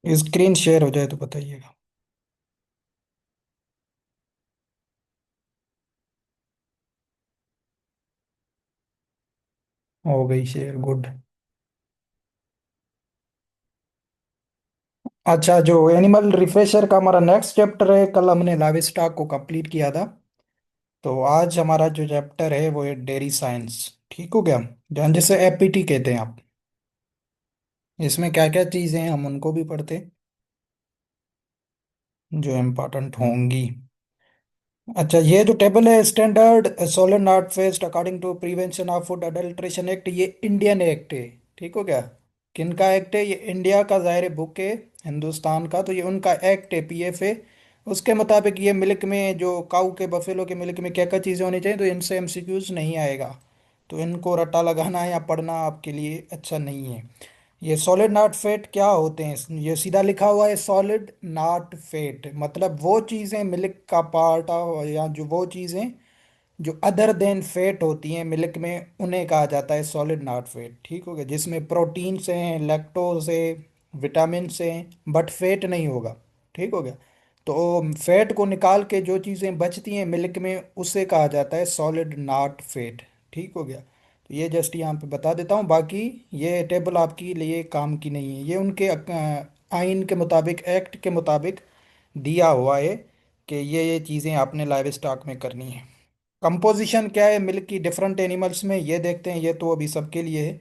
Screen share हो जाए तो बताइएगा। हो गई शेयर, गुड। अच्छा, जो एनिमल रिफ्रेशर का हमारा नेक्स्ट चैप्टर है, कल हमने लाइव स्टॉक को कंप्लीट किया था। तो आज हमारा जो चैप्टर है वो है डेयरी साइंस। ठीक हो गया। जहाँ जिसे एपीटी कहते हैं आप। इसमें क्या क्या चीजें हैं हम उनको भी पढ़ते हैं, जो इम्पोर्टेंट होंगी। अच्छा, ये जो टेबल है, स्टैंडर्ड सॉलिड नॉट फेस्ड according to prevention of food adulteration act, ये इंडियन एक्ट है। ठीक हो गया। किनका एक्ट है ये? इंडिया का ज़ाहिर बुक है, हिंदुस्तान का, तो ये उनका एक्ट है, पीएफए। उसके मुताबिक ये मिल्क में जो काऊ के बफेलो के मिल्क में क्या क्या चीज़ें होनी चाहिए, तो इनसे एमसीक्यूज नहीं आएगा। तो इनको रट्टा लगाना या पढ़ना आपके लिए अच्छा नहीं है। ये सॉलिड नॉट फेट क्या होते हैं? ये सीधा लिखा हुआ है, सॉलिड नॉट फेट मतलब वो चीज़ें मिल्क का पार्ट, या जो वो चीज़ें जो अदर देन फेट होती हैं मिल्क में, उन्हें कहा जाता है सॉलिड नॉट फेट। ठीक हो गया। जिसमें प्रोटीन से हैं, लैक्टोज है, विटामिन से हैं, बट फेट नहीं होगा। ठीक हो गया। तो फैट को निकाल के जो चीज़ें बचती हैं मिल्क में, उसे कहा जाता है सॉलिड नॉट फेट। ठीक हो गया। तो ये जस्ट यहाँ पे बता देता हूँ, बाकी ये टेबल आपके लिए काम की नहीं है। ये उनके आइन के मुताबिक, एक्ट के मुताबिक दिया हुआ है कि ये चीज़ें आपने लाइव स्टॉक में करनी है। कंपोजिशन क्या है मिल्क की डिफरेंट एनिमल्स में, ये देखते हैं। ये तो अभी सबके लिए है।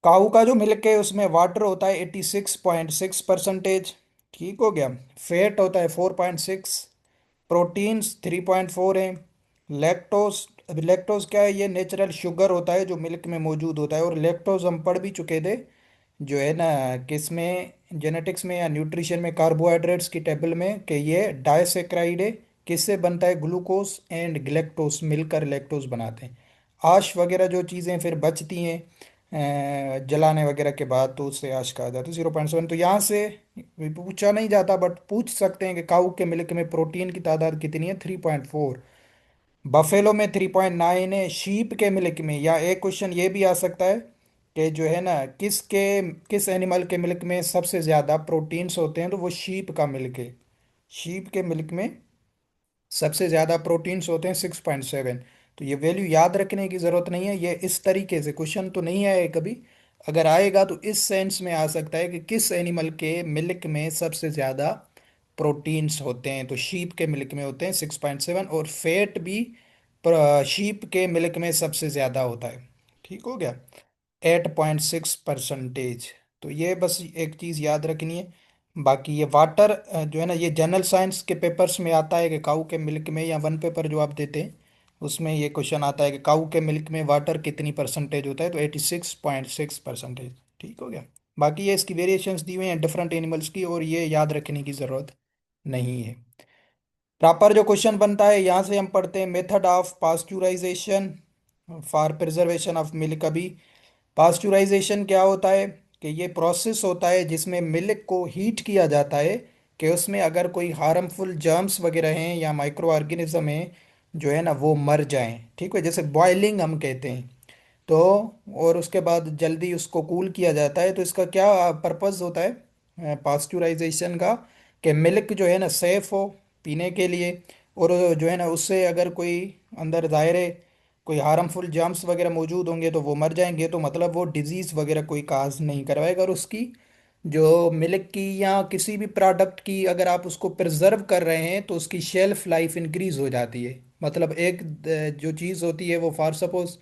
काऊ का जो मिल्क है उसमें वाटर होता है 86.6%। ठीक हो गया। फैट होता है 4.6। प्रोटीन्स 3.4 है। लैक्टोज, अभी लैक्टोज क्या है? ये नेचुरल शुगर होता है जो मिल्क में मौजूद होता है। और लैक्टोज हम पढ़ भी चुके थे, जो है ना, किसमें, जेनेटिक्स में या न्यूट्रिशन में, कार्बोहाइड्रेट्स की टेबल में, कि ये डायसेक्राइड है। किससे बनता है? ग्लूकोज एंड ग्लेक्टोज मिलकर लैक्टोज बनाते हैं। आश वगैरह जो चीज़ें फिर बचती हैं जलाने वगैरह के बाद, तो उससे आश कहा जाता है 0.7। तो यहाँ से पूछा नहीं जाता, बट पूछ सकते हैं कि काऊ के मिल्क में प्रोटीन की तादाद कितनी है? 3.4। बफेलो में 3.9 है। शीप के मिल्क में, या एक क्वेश्चन ये भी आ सकता है कि जो है ना, किस एनिमल के मिल्क में सबसे ज़्यादा प्रोटीन्स होते हैं, तो वो शीप का मिल्क है। शीप के मिल्क में सबसे ज़्यादा प्रोटीन्स होते हैं 6.7। तो ये वैल्यू याद रखने की ज़रूरत नहीं है। ये इस तरीके से क्वेश्चन तो नहीं आए कभी। अगर आएगा तो इस सेंस में आ सकता है कि किस एनिमल के मिल्क में सबसे ज़्यादा प्रोटीन्स होते हैं, तो शीप के मिल्क में होते हैं 6.7। और फैट भी शीप के मिल्क में सबसे ज़्यादा होता है। ठीक हो गया। 8.6%। तो ये बस एक चीज़ याद रखनी है। बाकी ये वाटर जो है ना, ये जनरल साइंस के पेपर्स में आता है कि काऊ के मिल्क में, या वन पेपर जो आप देते हैं उसमें ये क्वेश्चन आता है कि काऊ के मिल्क में वाटर कितनी परसेंटेज होता है, तो 86.6%। ठीक हो गया। बाकी ये इसकी वेरिएशंस दी हुई हैं डिफरेंट एनिमल्स की, और ये याद रखने की ज़रूरत नहीं है। प्रॉपर जो क्वेश्चन बनता है यहाँ से हम पढ़ते हैं, method of pasteurisation for preservation of milk. अभी पास्चुराइजेशन क्या होता है? कि ये प्रोसेस होता है जिसमें मिल्क को हीट किया जाता है, कि उसमें अगर कोई हार्मफुल जर्म्स वगैरह हैं या माइक्रो ऑर्गेनिज्म हैं, जो है ना, वो मर जाएं। ठीक है, जैसे बॉइलिंग हम कहते हैं। तो और उसके बाद जल्दी उसको कूल किया जाता है। तो इसका क्या पर्पस होता है पास्चुराइजेशन का? कि मिल्क जो है ना सेफ हो पीने के लिए, और जो है ना उससे अगर कोई अंदर दायरे कोई हार्मफुल जर्म्स वगैरह मौजूद होंगे तो वो मर जाएंगे। तो मतलब वो डिजीज़ वगैरह कोई काज नहीं करवाएगा। और उसकी जो मिल्क की या किसी भी प्रोडक्ट की अगर आप उसको प्रिजर्व कर रहे हैं तो उसकी शेल्फ लाइफ इंक्रीज हो जाती है। मतलब एक जो चीज़ होती है वो फॉर सपोज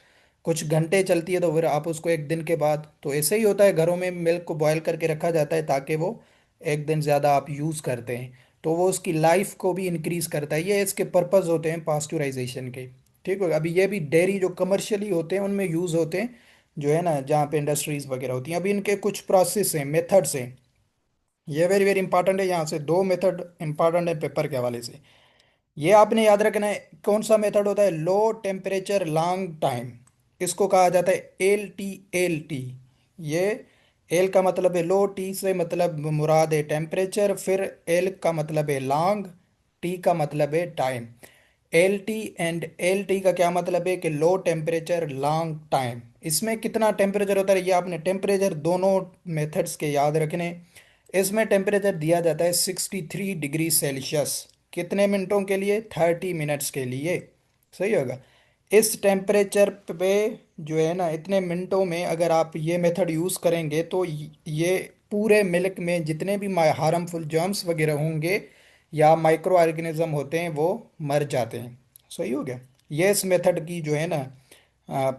कुछ घंटे चलती है, तो फिर आप उसको एक दिन के बाद, तो ऐसे ही होता है घरों में मिल्क को बॉयल करके रखा जाता है ताकि वो एक दिन ज़्यादा आप यूज़ करते हैं, तो वो उसकी लाइफ को भी इंक्रीज करता है। ये इसके पर्पस होते हैं पास्चुराइजेशन के। ठीक है। अभी ये भी डेयरी जो कमर्शियली होते हैं उनमें यूज़ होते हैं, जो है ना, जहाँ पे इंडस्ट्रीज वगैरह होती हैं। अभी इनके कुछ प्रोसेस हैं, मेथड्स हैं। ये वेरी वेरी इंपॉर्टेंट है। यहाँ से दो मेथड इंपॉर्टेंट है पेपर के हवाले से। ये आपने याद रखना है। कौन सा मेथड होता है? Low temperature long time. इसको कहा जाता है एल टी। ये एल का मतलब है लो, टी से मतलब मुराद है टेम्परेचर, फिर एल का मतलब है लॉन्ग, टी का मतलब है time. L T and L T का क्या मतलब है? कि लो टेम्परेचर लॉन्ग टाइम। इसमें कितना टेम्परेचर होता है, ये आपने टेम्परेचर दोनों मेथड्स के याद रखने। इसमें टेम्परेचर दिया जाता है 63 डिग्री सेल्सियस। कितने मिनटों के लिए? 30 मिनट्स के लिए। सही होगा। इस टेम्परेचर पे जो है ना, इतने मिनटों में अगर आप ये मेथड यूज़ करेंगे तो ये पूरे मिल्क में जितने भी हार्मफुल जर्म्स वगैरह होंगे या माइक्रो ऑर्गेनिज्म होते हैं वो मर जाते हैं। सही हो गया। ये इस मेथड की जो है ना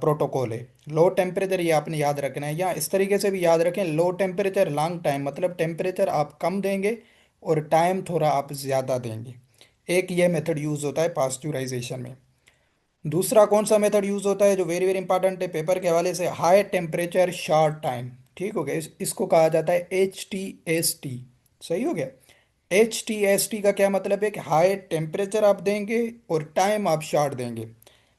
प्रोटोकॉल है। लो टेम्परेचर ये आपने याद रखना है, या इस तरीके से भी याद रखें, लो टेम्परेचर लॉन्ग टाइम, मतलब टेम्परेचर आप कम देंगे और टाइम थोड़ा आप ज़्यादा देंगे। एक ये मेथड यूज़ होता है पास्चुराइजेशन में। दूसरा कौन सा मेथड यूज़ होता है जो वेरी वेरी इंपॉर्टेंट है पेपर के हवाले से? High temperature short time. ठीक हो गया। इसको कहा जाता है HTST। सही हो गया। HTST का क्या मतलब है कि हाई टेम्परेचर आप देंगे और टाइम आप शॉर्ट देंगे।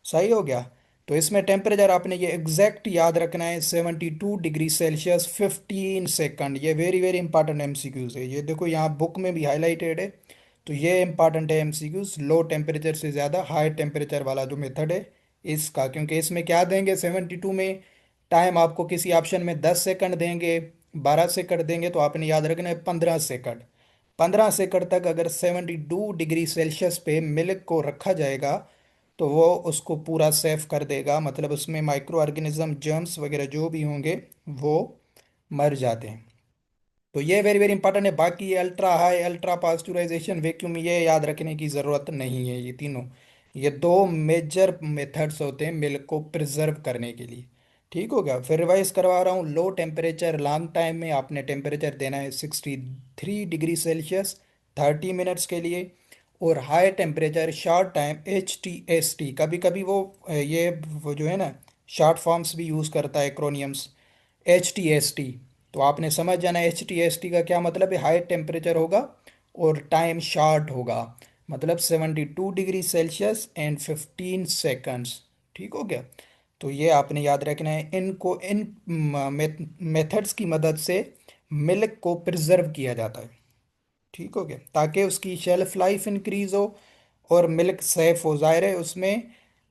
सही हो गया। तो इसमें टेम्परेचर आपने ये एग्जैक्ट याद रखना है, 72 डिग्री सेल्सियस 15 सेकंड। ये वेरी वेरी इंपॉर्टेंट एमसीक्यूज है, ये देखो यहाँ बुक में भी हाईलाइटेड है। तो ये इंपॉर्टेंट है एमसीक्यूज, लो टेम्परेचर से ज़्यादा हाई टेम्परेचर वाला जो मेथड है इसका। क्योंकि इसमें क्या देंगे 72 में, टाइम आपको किसी ऑप्शन में 10 सेकंड देंगे, 12 सेकंड देंगे, तो आपने याद रखना है 15 सेकंड। 15 सेकंड तक अगर 72 डिग्री सेल्सियस पे मिल्क को रखा जाएगा तो वो उसको पूरा सेफ कर देगा, मतलब उसमें माइक्रो ऑर्गेनिज्म जर्म्स वगैरह जो भी होंगे वो मर जाते हैं। तो ये वेरी वेरी इंपॉर्टेंट है। बाकी ये ultra high, ultra pasteurisation, vacuum, ये याद रखने की ज़रूरत नहीं है। ये तीनों, ये दो मेजर मेथड्स होते हैं मिल्क को प्रिजर्व करने के लिए। ठीक हो गया। फिर रिवाइज करवा रहा हूँ। लो टेम्परेचर लॉन्ग टाइम में आपने टेम्परेचर देना है 63 डिग्री सेल्सियस 30 मिनट्स के लिए। और high temperature short time HTST, कभी कभी वो जो है ना शॉर्ट फॉर्म्स भी यूज़ करता है, एक्रोनियम्स। HTST, तो आपने समझ जाना HTST का क्या मतलब है। हाई टेम्परेचर होगा और टाइम शॉर्ट होगा, मतलब 72 डिग्री सेल्सियस एंड 15 सेकंड्स। ठीक हो गया। तो ये आपने याद रखना है। इनको इन मेथड्स की मदद से मिल्क को प्रिजर्व किया जाता है। ठीक हो गया, ताकि उसकी शेल्फ लाइफ इंक्रीज हो और मिल्क सेफ हो। जाहिर है उसमें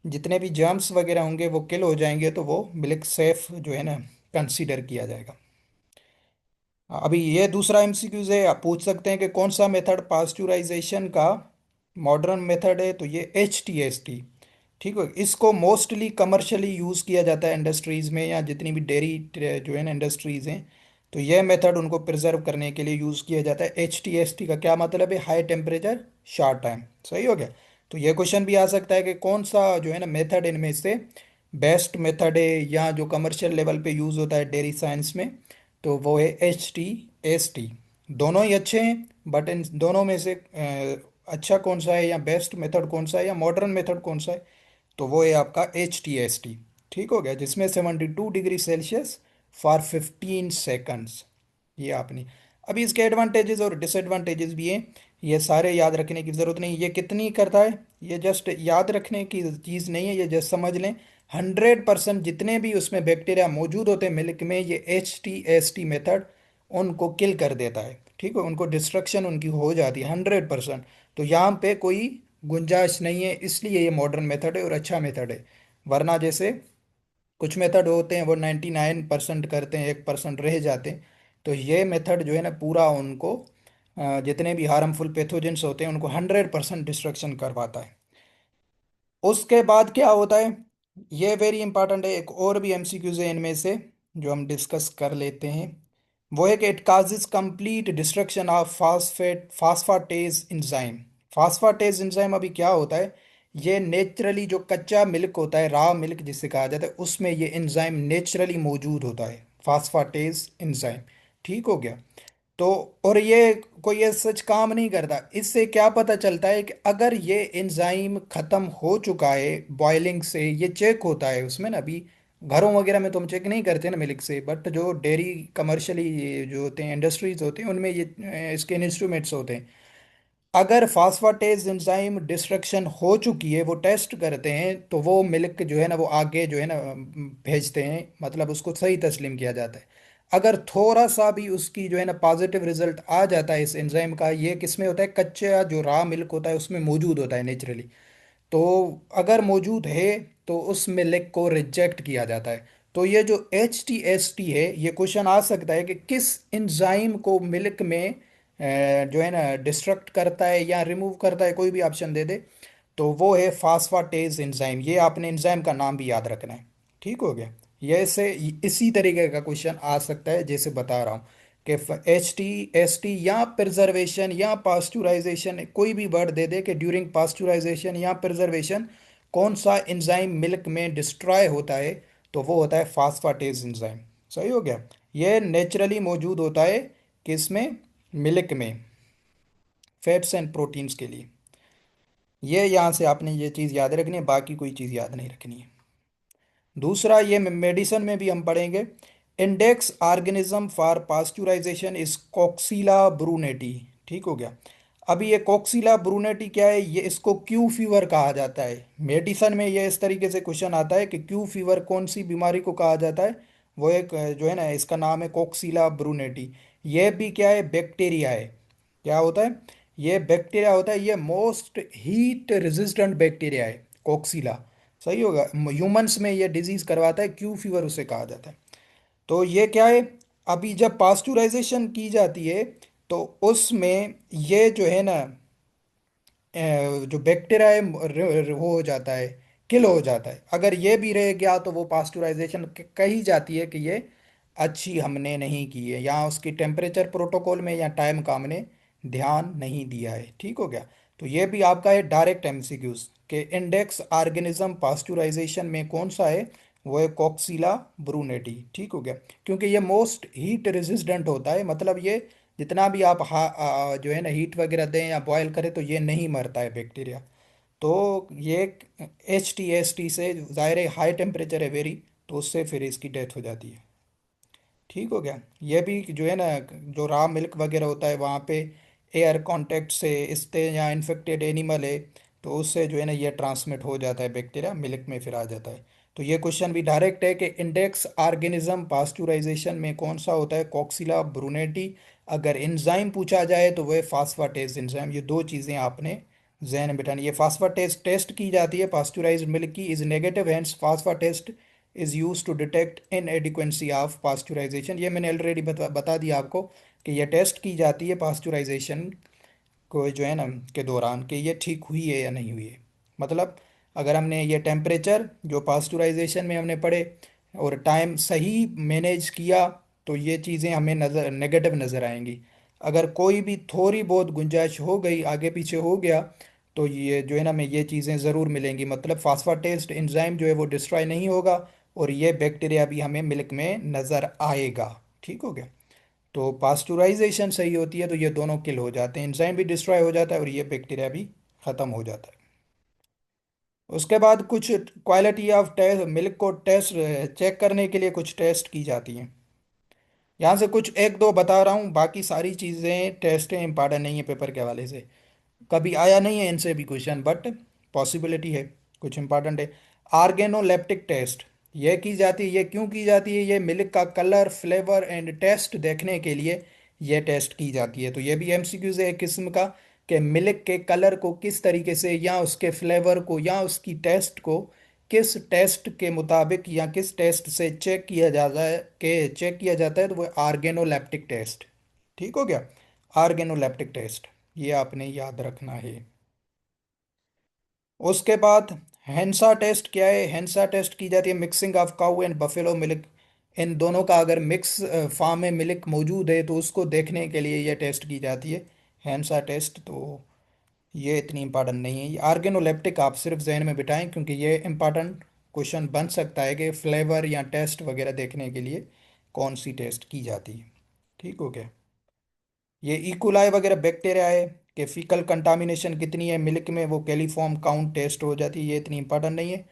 जितने भी जर्म्स वगैरह होंगे वो किल हो जाएंगे, तो वो मिल्क सेफ जो है ना कंसीडर किया जाएगा। अभी ये दूसरा एमसीक्यूज है, आप पूछ सकते हैं कि कौन सा मेथड पास्चुराइजेशन का मॉडर्न मेथड है? तो ये HTST। ठीक है। इसको मोस्टली कमर्शियली यूज़ किया जाता है इंडस्ट्रीज़ में, या जितनी भी डेयरी जो है ना इंडस्ट्रीज़ हैं, तो यह मेथड उनको प्रिजर्व करने के लिए यूज़ किया जाता है। HTST का क्या मतलब है? High temperature short time. सही हो गया। तो ये क्वेश्चन भी आ सकता है कि कौन सा जो है ना मेथड इनमें से बेस्ट मेथड है, या जो कमर्शियल लेवल पे यूज़ होता है डेयरी साइंस में, तो वो है HTST। दोनों ही अच्छे हैं, बट इन दोनों में से अच्छा कौन सा है, या बेस्ट मेथड कौन सा है, या मॉडर्न मेथड कौन सा है? तो वो है आपका HTST। ठीक हो गया, जिसमें 72 डिग्री सेल्सियस फॉर 15 सेकंड्स। ये आपने, अभी इसके एडवांटेजेस और डिसएडवांटेजेस भी हैं, ये सारे याद रखने की ज़रूरत नहीं। ये कितनी करता है, ये जस्ट याद रखने की चीज़ नहीं है, ये जस्ट समझ लें। 100% जितने भी उसमें बैक्टीरिया मौजूद होते हैं मिल्क में, ये HTST मेथड उनको किल कर देता है। ठीक है, उनको डिस्ट्रक्शन उनकी हो जाती है 100%। तो यहाँ पे कोई गुंजाइश नहीं है, इसलिए ये मॉडर्न मेथड है और अच्छा मेथड है। वरना जैसे कुछ मेथड होते हैं वो 99% करते हैं, 1% रह जाते हैं। तो ये मेथड जो है ना पूरा उनको जितने भी हार्मफुल पैथोजेंस होते हैं उनको 100% डिस्ट्रक्शन करवाता है। उसके बाद क्या होता है, ये वेरी इंपॉर्टेंट है। एक और भी एमसीक्यूज है इनमें से जो हम डिस्कस कर लेते हैं। वो है कि it causes complete destruction of phosphatase enzyme. Phosphatase enzyme अभी क्या होता है, ये नेचुरली जो कच्चा मिल्क होता है, रॉ मिल्क जिसे कहा जाता है, उसमें ये एंजाइम नेचुरली मौजूद होता है, फास्फाटेज एंजाइम। ठीक हो गया। तो और ये कोई ये सच काम नहीं करता। इससे क्या पता चलता है कि अगर ये एंजाइम खत्म हो चुका है बॉइलिंग से, ये चेक होता है उसमें ना। अभी घरों वगैरह में तो हम चेक नहीं करते ना मिल्क से, बट जो डेयरी कमर्शियली जो होते हैं इंडस्ट्रीज होते हैं उनमें ये इसके इंस्ट्रूमेंट्स होते हैं। अगर फास्फाटेज एंजाइम डिस्ट्रक्शन हो चुकी है, वो टेस्ट करते हैं, तो वो मिल्क जो है ना वो आगे जो है ना भेजते हैं, मतलब उसको सही तस्लीम किया जाता है। अगर थोड़ा सा भी उसकी जो है ना पॉजिटिव रिजल्ट आ जाता है इस एंजाइम का, ये किसमें होता है, कच्चा जो रॉ मिल्क होता है उसमें मौजूद होता है नेचुरली। तो अगर मौजूद है तो उस मिल्क को रिजेक्ट किया जाता है। तो ये जो HTST है, ये क्वेश्चन आ सकता है कि किस एंजाइम को मिल्क में जो है ना डिस्ट्रक्ट करता है या रिमूव करता है, कोई भी ऑप्शन दे दे। तो वो है फास्फाटेज एंजाइम। ये आपने एंजाइम का नाम भी याद रखना है। ठीक हो गया। ये से इसी तरीके का क्वेश्चन आ सकता है जैसे बता रहा हूँ कि HTST या प्रिजर्वेशन या पास्चुराइजेशन, कोई भी वर्ड दे दे कि ड्यूरिंग पास्चुराइजेशन या प्रिजर्वेशन कौन सा एंजाइम मिल्क में डिस्ट्रॉय होता है, तो वो होता है फास्फाटेज एंजाइम। सही हो गया। ये नेचुरली मौजूद होता है किसमें, मिल्क में, फैट्स एंड प्रोटीन्स के लिए। ये यहाँ से आपने ये चीज़ याद रखनी है, बाकी कोई चीज़ याद नहीं रखनी है। दूसरा, ये मेडिसिन में भी हम पढ़ेंगे। Index organism for pasteurization is Coxiella burnetii. ठीक हो गया। अभी ये कोक्सीला ब्रूनेटी क्या है, ये इसको क्यू फीवर कहा जाता है। मेडिसिन में ये इस तरीके से क्वेश्चन आता है कि क्यू फीवर कौन सी बीमारी को कहा जाता है। वो एक जो है ना, इसका नाम है कोक्सीला ब्रूनेटी। ये भी क्या है, बैक्टीरिया है। क्या होता है, ये बैक्टीरिया होता है। ये मोस्ट हीट रेजिस्टेंट बैक्टीरिया है कोक्सीला। सही होगा। ह्यूमंस में ये डिजीज करवाता है, क्यू फीवर उसे कहा जाता है। तो ये क्या है, अभी जब पास्चुराइजेशन की जाती है तो उसमें ये जो है ना, जो बैक्टीरिया है वो हो जाता है, किल हो जाता है। अगर ये भी रह गया तो वो पास्चुराइजेशन कही जाती है कि ये अच्छी हमने नहीं की है, या उसकी टेम्परेचर प्रोटोकॉल में या टाइम का हमने ध्यान नहीं दिया है। ठीक हो गया। तो ये भी आपका है डायरेक्ट एमसीक्यूज के इंडेक्स ऑर्गेनिज्म पास्चुराइजेशन में कौन सा है, वो है कॉक्सिला ब्रूनेटी। ठीक हो गया। क्योंकि ये मोस्ट हीट रेजिस्टेंट होता है, मतलब ये जितना भी आप जो है ना हीट वगैरह दें या बॉयल करें तो ये नहीं मरता है बैक्टीरिया। तो ये HTST से ज़ाहिर है हाई टेम्परेचर है वेरी, तो उससे फिर इसकी डेथ हो जाती है। ठीक हो गया। ये भी जो है ना, जो रॉ मिल्क वगैरह होता है वहाँ पे एयर कांटेक्ट से इससे, या इन्फेक्टेड एनिमल है तो उससे जो है ना ये ट्रांसमिट हो जाता है बैक्टीरिया, मिल्क में फिर आ जाता है। तो ये क्वेश्चन भी डायरेक्ट है कि इंडेक्स ऑर्गेनिज्म पास्चुराइजेशन में कौन सा होता है, कॉक्सिला ब्रूनेटी। अगर एंजाइम पूछा जाए तो वह फास्फाटेज एंजाइम। ये दो चीज़ें आपने जहन में बिठानी। ये फास्फाटेज टेस्ट की जाती है पास्चुराइज्ड मिल्क की, is negative, hence phosphatase test is use to detect inadequacy of pasteurization. ये मैंने ऑलरेडी बता दिया आपको कि ये टेस्ट की जाती है पास्चुराइजेशन को जो है ना के दौरान, कि ये ठीक हुई है या नहीं हुई है। मतलब अगर हमने ये टेम्परेचर जो पास्चुराइजेशन में हमने पढ़े और टाइम सही मैनेज किया तो ये चीज़ें हमें नज़र नेगेटिव नज़र आएंगी। अगर कोई भी थोड़ी बहुत गुंजाइश हो गई, आगे पीछे हो गया, तो ये जो है ना, हमें ये चीज़ें ज़रूर मिलेंगी। मतलब फास्फाटेस्ट एंजाइम जो है वो डिस्ट्रॉय नहीं होगा, और ये बैक्टीरिया भी हमें मिल्क में नज़र आएगा। ठीक हो गया। तो पास्चुराइजेशन सही होती है तो ये दोनों किल हो जाते हैं, एंजाइम भी डिस्ट्रॉय हो जाता है और ये बैक्टीरिया भी ख़त्म हो जाता है। उसके बाद कुछ क्वालिटी ऑफ टेस्ट, मिल्क को टेस्ट चेक करने के लिए कुछ टेस्ट की जाती हैं। यहाँ से कुछ एक दो बता रहा हूँ, बाकी सारी चीज़ें टेस्टें इंपॉर्टेंट नहीं है पेपर के हवाले से। कभी आया नहीं है इनसे भी क्वेश्चन, बट पॉसिबिलिटी है, कुछ इंपॉर्टेंट है। आर्गेनोलेप्टिक टेस्ट ये की जाती है। ये क्यों की जाती है, ये मिल्क का कलर, फ्लेवर एंड टेस्ट देखने के लिए ये टेस्ट की जाती है। तो ये भी एमसीक्यूज है एक किस्म का, कि मिल्क के कलर को किस तरीके से, या उसके फ्लेवर को, या उसकी टेस्ट को किस टेस्ट के मुताबिक या किस टेस्ट से चेक किया जाता है, तो वो आर्गेनोलेप्टिक टेस्ट। ठीक हो गया। आर्गेनोलेप्टिक टेस्ट ये आपने याद रखना है। उसके बाद हेंसा टेस्ट क्या है, हेंसा टेस्ट की जाती है mixing of cow and buffalo milk. इन दोनों का अगर मिक्स फार्म में मिल्क मौजूद है तो उसको देखने के लिए ये टेस्ट की जाती है, हेंसा टेस्ट। तो ये इतनी इंपॉर्टेंट नहीं है। ये आर्गेनोलेप्टिक आप सिर्फ जहन में बिठाएं, क्योंकि ये इंपॉर्टेंट क्वेश्चन बन सकता है कि फ्लेवर या टेस्ट वगैरह देखने के लिए कौन सी टेस्ट की जाती है। ठीक हो गया। ये इकोलाई वगैरह बैक्टीरिया है कि फीकल कंटामिनेशन कितनी है मिल्क में, वो कैलिफॉर्म काउंट टेस्ट हो जाती है, ये इतनी इंपॉर्टेंट नहीं है।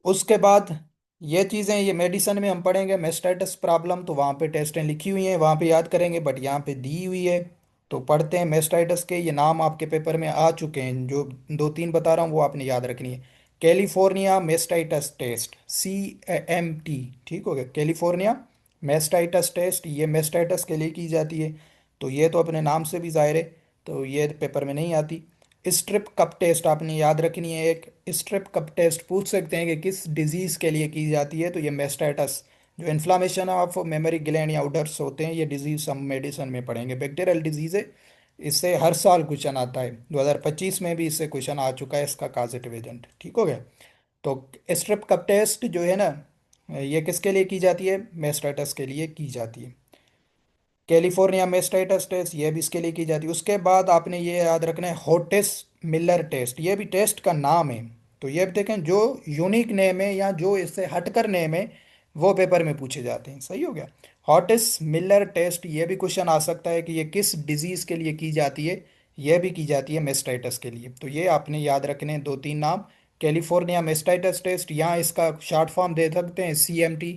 उसके बाद ये चीज़ें ये मेडिसिन में हम पढ़ेंगे, मेस्टाइटिस प्रॉब्लम, तो वहाँ पे टेस्टें लिखी हुई हैं, वहाँ पे याद करेंगे, बट यहाँ पे दी हुई है। तो पढ़ते हैं मेस्टाइटिस के, ये नाम आपके पेपर में आ चुके हैं, जो दो तीन बता रहा हूँ वो आपने याद रखनी है। California mastitis test, CMT। ठीक हो गया। कैलिफोर्निया मेस्टाइटिस टेस्ट ये मेस्टाइटिस के लिए की जाती है। तो ये तो अपने नाम से भी जाहिर है, तो ये पेपर में नहीं आती। स्ट्रिप कप टेस्ट आपने याद रखनी है। एक स्ट्रिप कप टेस्ट पूछ सकते हैं कि किस डिजीज के लिए की जाती है, तो ये मेस्टाइटस, जो इन्फ्लामेशन ऑफ मेमोरी ग्लैंड या उडर्स होते हैं, ये डिजीज हम मेडिसिन में पढ़ेंगे, बैक्टीरियल डिजीज है। इससे हर साल क्वेश्चन आता है, 2025 में भी इससे क्वेश्चन आ चुका है, इसका काजेटिव एजेंट। ठीक हो गया। तो स्ट्रिप कप टेस्ट जो है ना, ये किसके लिए की जाती है? मेस्टाइटस के लिए की जाती है। कैलिफोर्निया मेस्टाइटस टेस्ट, ये भी इसके लिए की जाती है। उसके बाद आपने ये याद रखना है होटिस मिलर टेस्ट, ये भी टेस्ट का नाम है। तो ये भी देखें, जो यूनिक नेम है या जो इससे हटकर नेम है वो पेपर में पूछे जाते हैं। सही हो गया। हॉटिस मिलर टेस्ट, ये भी क्वेश्चन आ सकता है कि ये किस डिजीज के लिए की जाती है। ये भी की जाती है मेस्टाइटस के लिए। तो ये आपने याद रखने हैं दो तीन नाम। कैलिफोर्निया मेस्टाइटस टेस्ट, यहाँ इसका शॉर्ट फॉर्म दे सकते हैं CMT,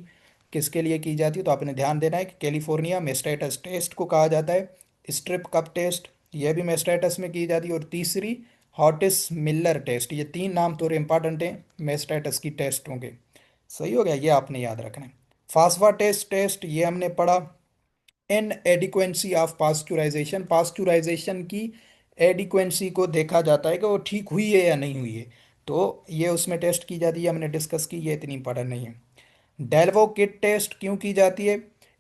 किसके लिए की जाती है। तो आपने ध्यान देना है कि कैलिफोर्निया मेस्टाइटस टेस्ट को कहा जाता है। स्ट्रिप कप टेस्ट, यह भी मेस्टाइटस में की जाती है। और तीसरी हॉटिस मिलर टेस्ट, ये तीन नाम थोड़े इंपॉर्टेंट हैं मेस्टाइटस की टेस्ट होंगे। सही हो गया, ये आपने याद रखना है। फास्फा टेस्ट टेस्ट ये हमने पढ़ा। इन एडिक्वेंसी ऑफ पास्चुराइजेशन, पास्चुराइजेशन की एडिक्वेंसी को देखा जाता है कि वो ठीक हुई है या नहीं हुई है। तो ये उसमें टेस्ट की जाती है, हमने डिस्कस की, ये इतनी इंपॉर्टेंट नहीं है। डेल्वो किट टेस्ट क्यों की जाती है?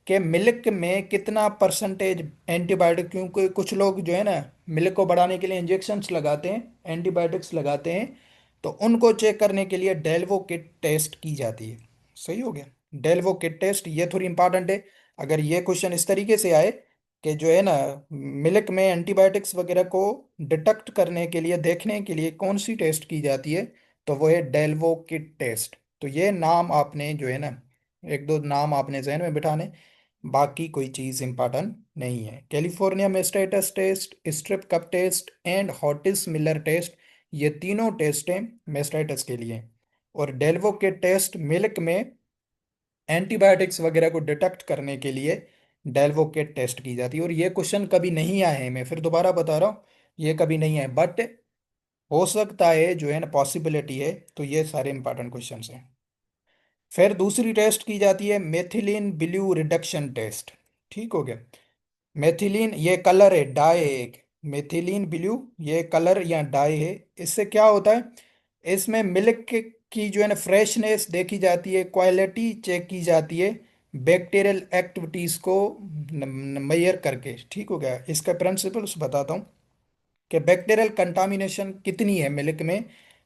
कि मिल्क में कितना परसेंटेज एंटीबायोटिक, क्योंकि कुछ लोग जो है ना मिल्क को बढ़ाने के लिए इंजेक्शन्स लगाते हैं, एंटीबायोटिक्स लगाते हैं, तो उनको चेक करने के लिए डेल्वो किट टेस्ट की जाती है। सही हो गया। डेल्वो किट टेस्ट ये थोड़ी इंपॉर्टेंट है। अगर ये क्वेश्चन इस तरीके से आए कि जो है ना मिल्क में एंटीबायोटिक्स वगैरह को डिटेक्ट करने के लिए, देखने के लिए कौन सी टेस्ट की जाती है, तो वो है डेल्वो किट टेस्ट। तो ये नाम आपने जो है ना, एक दो नाम आपने जहन में बिठाने, बाकी कोई चीज़ इंपॉर्टेंट नहीं है। California mastitis test, strip cup test and Hotis Miller test, ये तीनों टेस्ट हैं मेस्टाइटस के लिए। और डेल्वो के टेस्ट मिल्क में एंटीबायोटिक्स वगैरह को डिटेक्ट करने के लिए डेल्वो के टेस्ट की जाती है। और ये क्वेश्चन कभी नहीं आए हैं, मैं फिर दोबारा बता रहा हूँ, ये कभी नहीं आए, बट हो सकता है, जो है ना पॉसिबिलिटी है। तो ये सारे इंपॉर्टेंट क्वेश्चन हैं। फिर दूसरी टेस्ट की जाती है मेथिलीन ब्लू रिडक्शन टेस्ट। ठीक हो गया। मेथिलीन ये कलर है, डाई है एक। मेथिलीन ब्लू ये कलर या डाई है। इससे क्या होता है? इसमें मिल्क की जो है ना फ्रेशनेस देखी जाती है, क्वालिटी चेक की जाती है, बैक्टीरियल एक्टिविटीज को मेजर करके। ठीक हो गया। इसका प्रिंसिपल्स बताता हूँ कि बैक्टीरियल कंटामिनेशन कितनी है मिल्क में।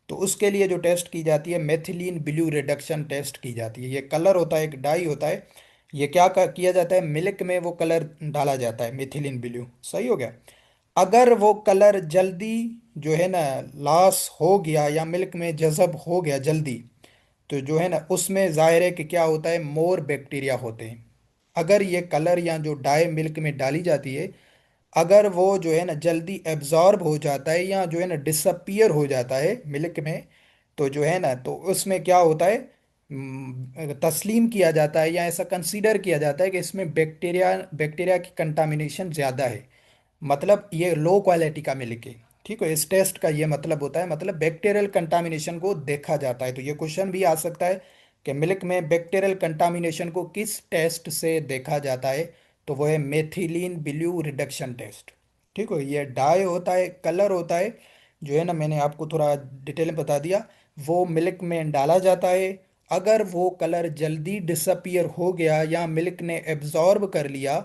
तो उसके लिए जो टेस्ट की जाती है मेथिलीन ब्लू रिडक्शन टेस्ट की जाती है। ये कलर होता है, एक डाई होता है। ये क्या किया जाता है, मिल्क में वो कलर डाला जाता है, मेथिलीन ब्लू। सही हो गया। अगर वो कलर जल्दी जो है ना लॉस हो गया या मिल्क में जज़ब हो गया जल्दी, तो जो है ना उसमें जाहिर है कि क्या होता है, मोर बैक्टीरिया होते हैं। अगर ये कलर या जो डाई मिल्क में डाली जाती है, अगर वो जो है ना जल्दी एब्जॉर्ब हो जाता है या जो है ना डिसअपियर हो जाता है मिल्क में, तो जो है ना तो उसमें क्या होता है, तस्लीम किया जाता है या ऐसा कंसीडर किया जाता है कि इसमें बैक्टीरिया बैक्टीरिया की कंटामिनेशन ज़्यादा है, मतलब ये लो क्वालिटी का मिल्क है। ठीक है, इस टेस्ट का ये मतलब होता है, मतलब बैक्टीरियल कंटामिनेशन को देखा जाता है। तो ये क्वेश्चन भी आ सकता है कि मिल्क में बैक्टीरियल कंटामिनेशन को किस टेस्ट से देखा जाता है, तो वो है मेथिलीन ब्लू रिडक्शन टेस्ट। ठीक है, ये डाई होता है, कलर होता है, जो है ना मैंने आपको थोड़ा डिटेल में बता दिया। वो मिल्क में डाला जाता है। अगर वो कलर जल्दी डिसअपियर हो गया या मिल्क ने एब्जॉर्ब कर लिया,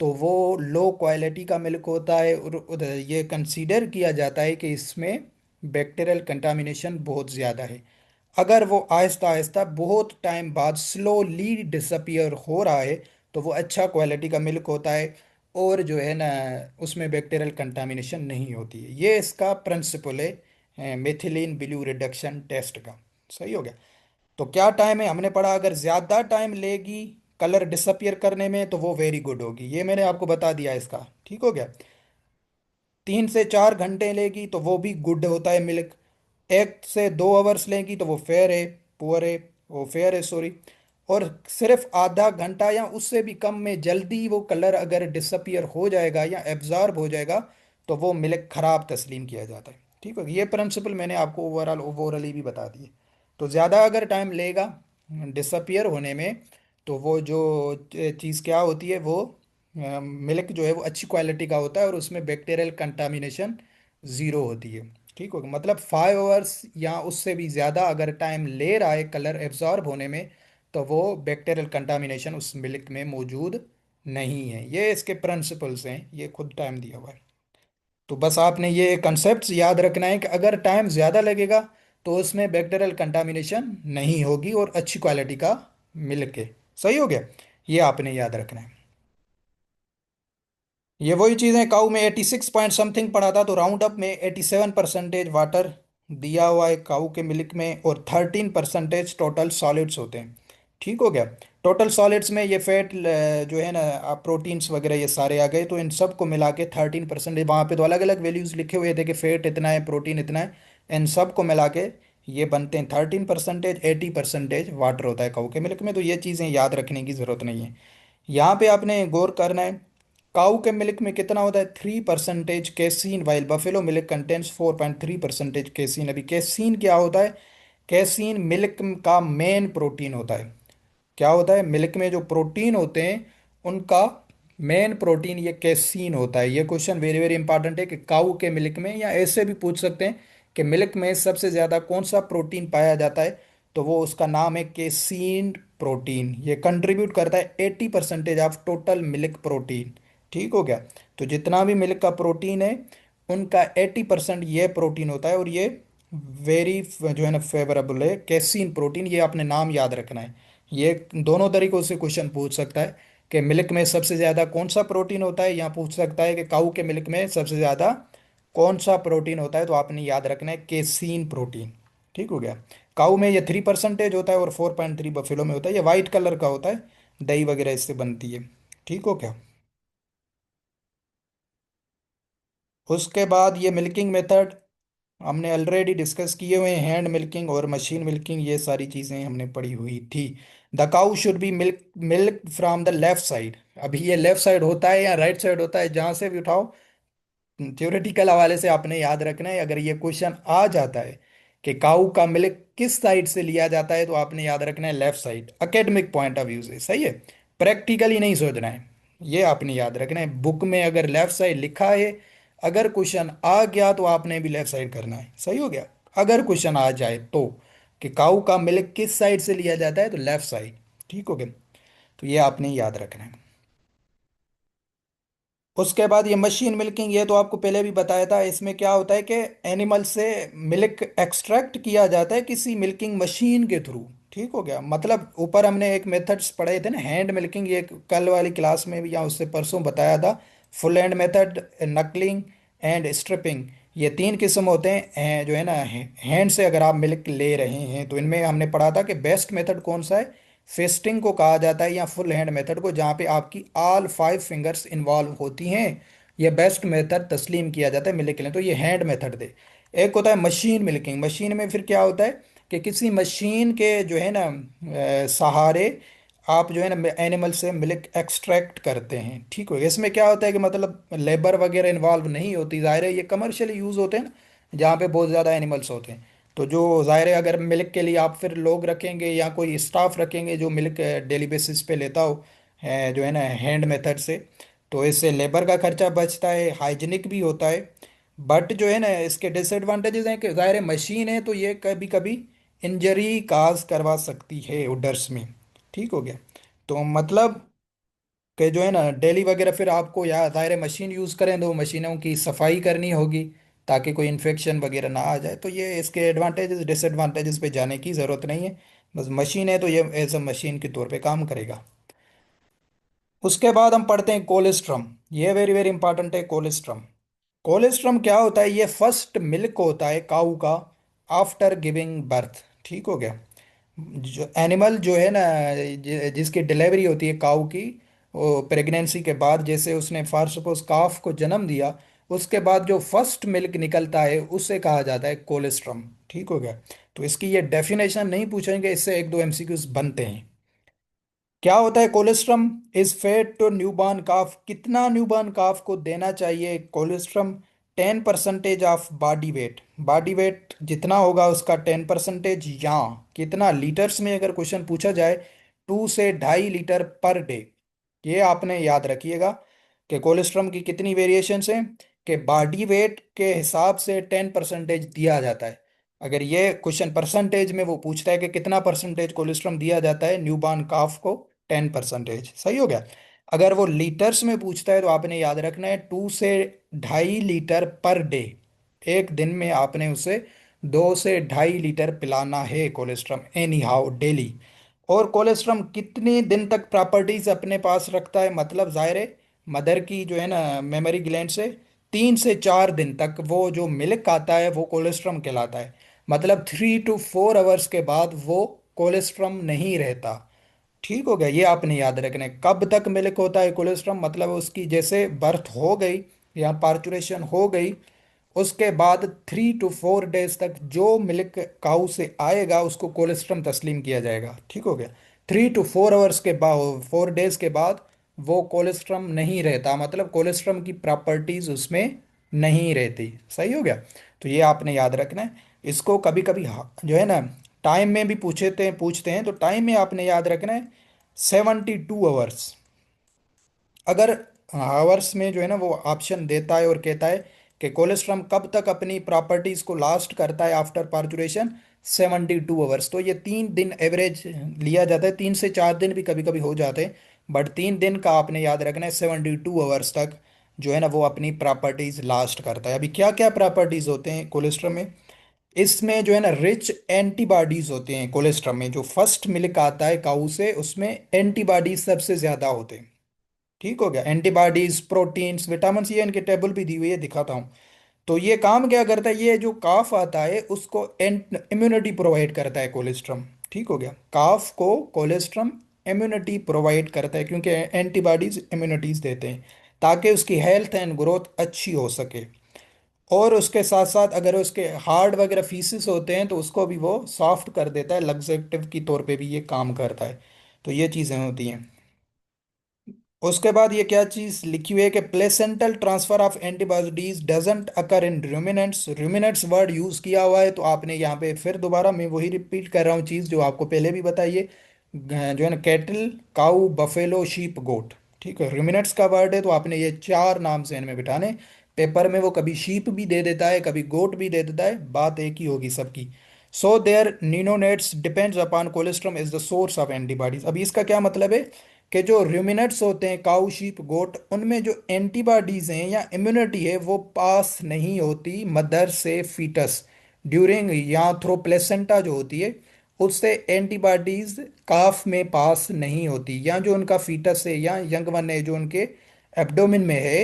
तो वो लो क्वालिटी का मिल्क होता है। और उधर ये कंसीडर किया जाता है कि इसमें बैक्टीरियल कंटामिनेशन बहुत ज़्यादा है। अगर वो आहिस्ता आहिस्ता बहुत टाइम बाद स्लोली डिसअपियर हो रहा है, तो वो अच्छा क्वालिटी का मिल्क होता है, और जो है ना उसमें बैक्टीरियल कंटामिनेशन नहीं होती है। ये इसका प्रिंसिपल है मेथिलीन ब्लू रिडक्शन टेस्ट का। सही हो गया। तो क्या टाइम है हमने पढ़ा, अगर ज़्यादा टाइम लेगी कलर डिसअपियर करने में तो वो वेरी गुड होगी, ये मैंने आपको बता दिया इसका। ठीक हो गया। 3 से 4 घंटे लेगी तो वो भी गुड होता है मिल्क। 1 से 2 आवर्स लेगी तो वो फेयर है, पुअर है, वो फेयर है सॉरी। और सिर्फ आधा घंटा या उससे भी कम में जल्दी वो कलर अगर डिसअपियर हो जाएगा या एब्जॉर्ब हो जाएगा, तो वो मिल्क खराब तस्लीम किया जाता है। ठीक है, ये प्रिंसिपल मैंने आपको ओवरऑली भी बता दिए। तो ज़्यादा अगर टाइम लेगा डिसअपियर होने में, तो वो जो चीज़ क्या होती है, वो मिल्क जो है वो अच्छी क्वालिटी का होता है और उसमें बैक्टीरियल कंटामिनेशन ज़ीरो होती है। ठीक होगा, मतलब 5 आवर्स या उससे भी ज़्यादा अगर टाइम ले रहा है कलर एब्जॉर्ब होने में, तो वो बैक्टीरियल कंटामिनेशन उस मिल्क में मौजूद नहीं है। ये इसके प्रिंसिपल्स हैं, ये खुद टाइम दिया हुआ है। तो बस आपने ये कंसेप्ट याद रखना है कि अगर टाइम ज़्यादा लगेगा तो उसमें बैक्टीरियल कंटामिनेशन नहीं होगी और अच्छी क्वालिटी का मिल्क है। सही हो गया, ये आपने याद रखना है। ये वही चीज़ें, काऊ में 86 पॉइंट समथिंग पड़ा था, तो राउंड अप में 87% वाटर दिया हुआ है काऊ के मिल्क में, और 13% टोटल सॉलिड्स होते हैं। ठीक हो गया। टोटल सॉलिड्स में ये फैट जो है ना, प्रोटीन्स वगैरह ये सारे आ गए, तो इन सब को मिला के 13%, वहाँ पे तो अलग अलग वैल्यूज लिखे हुए थे कि फैट इतना है, प्रोटीन इतना है, इन सब को मिला के ये बनते हैं 13%। 80% वाटर होता है काऊ के मिल्क में, तो ये चीज़ें याद रखने की ज़रूरत नहीं है। यहाँ पे आपने गौर करना है, काऊ के मिल्क में कितना होता है, 3% casein, while buffalo milk contains 4.3% casein. अभी कैसीन क्या होता है? कैसीन मिल्क का मेन प्रोटीन होता है। क्या होता है? मिल्क में जो प्रोटीन होते हैं उनका मेन प्रोटीन ये कैसीन होता है। ये क्वेश्चन वेरी वेरी इंपॉर्टेंट है कि काऊ के मिल्क में, या ऐसे भी पूछ सकते हैं कि मिल्क में सबसे ज़्यादा कौन सा प्रोटीन पाया जाता है, तो वो उसका नाम है कैसीन प्रोटीन। ये कंट्रीब्यूट करता है 80% ऑफ टोटल मिल्क प्रोटीन। ठीक हो गया। तो जितना भी मिल्क का प्रोटीन है उनका 80% ये प्रोटीन होता है, और ये वेरी जो है ना फेवरेबल है कैसीन प्रोटीन। ये आपने नाम याद रखना है। ये दोनों तरीकों से क्वेश्चन पूछ सकता है कि मिल्क में सबसे ज़्यादा कौन सा प्रोटीन होता है, या पूछ सकता है कि काऊ के मिल्क में सबसे ज़्यादा कौन सा प्रोटीन होता है, तो आपने याद रखना है केसीन प्रोटीन। ठीक हो गया। काऊ में ये 3% होता है और 4.3 बफेलो में होता है। ये वाइट कलर का होता है, दही वगैरह इससे बनती है। ठीक हो क्या। उसके बाद ये मिल्किंग मेथड हमने ऑलरेडी डिस्कस किए हुए हैं, हैंड मिल्किंग और मशीन मिल्किंग, ये सारी चीज़ें हमने पढ़ी हुई थी। The cow should be milk milk from the left side. अभी ये लेफ्ट साइड होता है या राइट साइड होता है, जहाँ से भी उठाओ थ्योरेटिकल हवाले से आपने याद रखना है। अगर ये क्वेश्चन आ जाता है कि काऊ का मिल्क किस साइड से लिया जाता है, तो आपने याद रखना है left side, academic point of view से। सही है, प्रैक्टिकली नहीं सोचना है। ये आपने याद रखना है, बुक में अगर लेफ्ट साइड लिखा है, अगर क्वेश्चन आ गया तो आपने भी लेफ्ट साइड करना है। सही हो गया। अगर क्वेश्चन आ जाए तो कि काऊ का मिल्क किस साइड से लिया जाता है, तो लेफ्ट साइड। ठीक हो गया। तो ये आपने याद रखना है। उसके बाद ये मशीन मिल्किंग, ये तो आपको पहले भी बताया था। इसमें क्या होता है कि एनिमल से मिल्क एक्सट्रैक्ट किया जाता है किसी मिल्किंग मशीन के थ्रू। ठीक हो गया। मतलब ऊपर हमने एक मेथड्स पढ़े थे ना, हैंड मिल्किंग, ये कल वाली क्लास में भी या उससे परसों बताया था। Full hand method, knuckling and stripping, ये 3 किस्म होते हैं। जो है ना, हैंड से अगर आप मिल्क ले रहे हैं, तो इनमें हमने पढ़ा था कि बेस्ट मेथड कौन सा है, फेस्टिंग को कहा जाता है, या फुल हैंड मेथड को, जहाँ पे आपकी ऑल 5 फिंगर्स इन्वॉल्व होती हैं। ये बेस्ट मेथड तस्लीम किया जाता है मिल्क के लिए। तो ये हैंड मेथड दे। एक होता है मशीन मिल्किंग। मशीन में फिर क्या होता है कि किसी मशीन के जो है ना सहारे आप जो है ना एनिमल से मिल्क एक्सट्रैक्ट करते हैं। ठीक हो गया। इसमें क्या होता है कि मतलब लेबर वगैरह इन्वॉल्व नहीं होती। ज़ाहिर है ये कमर्शियली यूज़ होते हैं ना, जहाँ पे बहुत ज़्यादा एनिमल्स होते हैं। तो जो ज़ाहिर है अगर मिल्क के लिए आप फिर लोग रखेंगे या कोई स्टाफ रखेंगे जो मिल्क डेली बेसिस पे लेता हो, जो है ना हैंड मेथड से, तो इससे लेबर का खर्चा बचता है, हाइजीनिक भी होता है। बट जो है ना इसके डिसएडवांटेजेस हैं कि ज़ाहिर है मशीन है, तो ये कभी कभी इंजरी काज करवा सकती है उडर्स में। ठीक हो गया। तो मतलब कि जो है ना डेली वगैरह फिर आपको, या ज़ाहिर है मशीन यूज़ करें तो मशीनों की सफाई करनी होगी ताकि कोई इन्फेक्शन वगैरह ना आ जाए। तो ये इसके एडवांटेजेस डिसएडवांटेजेस पे जाने की ज़रूरत नहीं है। बस मशीन है तो ये एज अ मशीन के तौर पे काम करेगा। उसके बाद हम पढ़ते हैं कोलेस्ट्रम। ये वेरी वेरी इंपॉर्टेंट है, कोलेस्ट्रम। कोलेस्ट्रम क्या होता है? ये फर्स्ट मिल्क होता है काऊ का आफ्टर गिविंग बर्थ। ठीक हो गया। जो एनिमल जो है ना, जिसकी डिलीवरी होती है काऊ की, वो प्रेगनेंसी के बाद, जैसे उसने फॉर सपोज काफ को जन्म दिया, उसके बाद जो फर्स्ट मिल्क निकलता है उसे कहा जाता है कोलेस्ट्रम। ठीक हो गया। तो इसकी ये डेफिनेशन नहीं पूछेंगे, इससे एक दो एमसीक्यूज बनते हैं। क्या होता है colostrum? Is fed to newborn calf. कितना न्यूबॉर्न काफ को देना चाहिए colostrum? 10% of body weight. Body weight जितना होगा उसका 10%, या कितना लीटर्स में अगर क्वेश्चन पूछा जाए, 2 से 2.5 लीटर पर डे। ये आपने याद रखिएगा कि कोलेस्ट्रम की कितनी वेरिएशंस हैं, कि बॉडी वेट के हिसाब से 10% दिया जाता है। अगर ये क्वेश्चन परसेंटेज में वो पूछता है कि कितना परसेंटेज कोलेस्ट्रॉल दिया जाता है न्यूबॉर्न काफ को, 10%। सही हो गया। अगर वो लीटर्स में पूछता है तो आपने याद रखना है 2 से 2.5 लीटर पर डे। एक दिन में आपने उसे 2 से 2.5 लीटर पिलाना है कोलेस्ट्रॉल एनी हाउ डेली। और कोलेस्ट्रॉल कितने दिन तक प्रॉपर्टीज अपने पास रखता है, मतलब जाहिर है मदर की जो है ना मेमोरी ग्लैंड से 3 से 4 दिन तक वो जो मिल्क आता है वो कोलेस्ट्रॉल कहलाता है। मतलब 3 to 4 आवर्स के बाद वो कोलेस्ट्रॉल नहीं रहता। ठीक हो गया। ये आपने याद रखना है। कब तक मिल्क होता है कोलेस्ट्रॉल, मतलब उसकी जैसे बर्थ हो गई या पार्चुरेशन हो गई, उसके बाद 3 to 4 डेज तक जो मिल्क काऊ से आएगा उसको कोलेस्ट्रम तस्लीम किया जाएगा। ठीक हो गया। 3 to 4 आवर्स के बाद, 4 डेज के बाद वो कोलेस्ट्रम नहीं रहता, मतलब कोलेस्ट्रम की प्रॉपर्टीज उसमें नहीं रहती। सही हो गया। तो ये आपने याद रखना है। इसको कभी कभी जो है ना टाइम में भी पूछते हैं तो टाइम में आपने याद रखना है 72 आवर्स। अगर हावर्स में जो है ना वो ऑप्शन देता है और कहता है कि कोलेस्ट्रॉल कब तक अपनी प्रॉपर्टीज को लास्ट करता है आफ्टर पार्चुरेशन, 72 आवर्स। तो ये 3 दिन एवरेज लिया जाता है, 3 से 4 दिन भी कभी कभी हो जाते हैं, बट 3 दिन का आपने याद रखना है। 72 आवर्स तक जो है ना वो अपनी प्रॉपर्टीज लास्ट करता है। अभी क्या क्या प्रॉपर्टीज होते हैं कोलेस्ट्रॉल में, इसमें जो है ना रिच एंटीबॉडीज होते हैं कोलेस्ट्रॉल में। जो फर्स्ट मिल्क आता है काऊ से उसमें एंटीबॉडीज सबसे ज्यादा होते हैं। ठीक हो गया। एंटीबॉडीज, प्रोटीन्स, विटामिन, ये इनकी टेबल भी दी हुई है, दिखाता हूँ। तो ये काम क्या करता है, ये जो काफ आता है उसको इम्यूनिटी प्रोवाइड करता है कोलेस्ट्रम। ठीक हो गया। काफ को कोलेस्ट्रम इम्यूनिटी प्रोवाइड करता है क्योंकि एंटीबॉडीज इम्यूनिटीज देते हैं ताकि उसकी हेल्थ एंड ग्रोथ अच्छी हो सके। और उसके साथ साथ अगर उसके हार्ड वगैरह फीसिस होते हैं तो उसको भी वो सॉफ्ट कर देता है, लग्जेटिव की तौर पे भी ये काम करता है। तो ये चीज़ें होती हैं। उसके बाद ये क्या चीज लिखी हुई है कि placental transfer of antibodies doesn't occur in ruminants. Ruminants word use किया हुआ है तो आपने यहाँ पे फिर दोबारा मैं वही रिपीट कर रहा हूँ चीज जो आपको पहले भी बताइए। जो है ना कैटल, काऊ, बफेलो, शीप, गोट। ठीक है। रूमिनेंट्स का वर्ड है तो आपने ये 4 नाम से इनमें बिठाने। पेपर में वो कभी शीप भी दे देता है कभी गोट भी दे देता है, बात एक ही होगी सबकी। So there neonates depends upon cholesterol is the source of antibodies. अभी इसका क्या मतलब है कि जो र्यूमिनेट्स होते हैं काऊ, शीप, गोट, उनमें जो एंटीबॉडीज हैं या इम्यूनिटी है वो पास नहीं होती मदर से फीटस ड्यूरिंग या थ्रो प्लेसेंटा जो होती है उससे एंटीबॉडीज काफ में पास नहीं होती, या जो उनका फीटस है या यंग वन है जो उनके एब्डोमेन में है